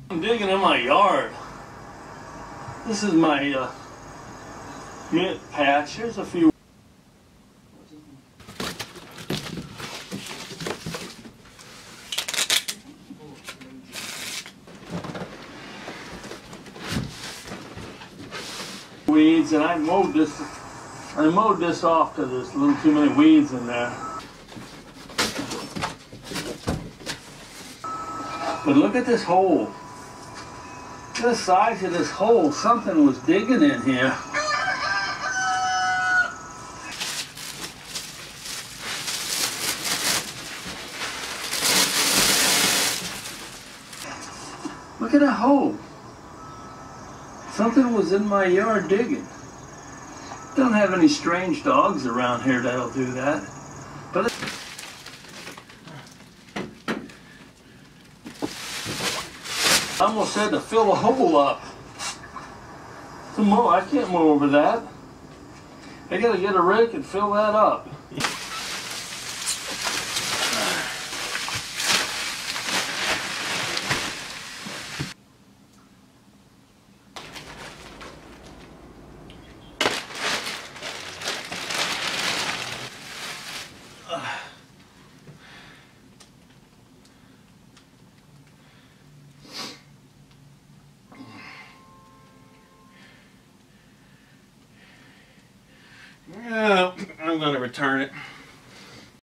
I'm digging in my yard. This is my mint patch. Here's a few. Weeds, and I mowed this off because there's a little too many weeds in there. But look at this hole. Look at the size of this hole. Something was digging in here. Look at that hole. Something was in my yard digging. Don't have any strange dogs around here that'll do that. But I almost had to fill the hole up. To mow, I can't mow over that. I gotta get a rake and fill that up. Yeah, I'm going to return it.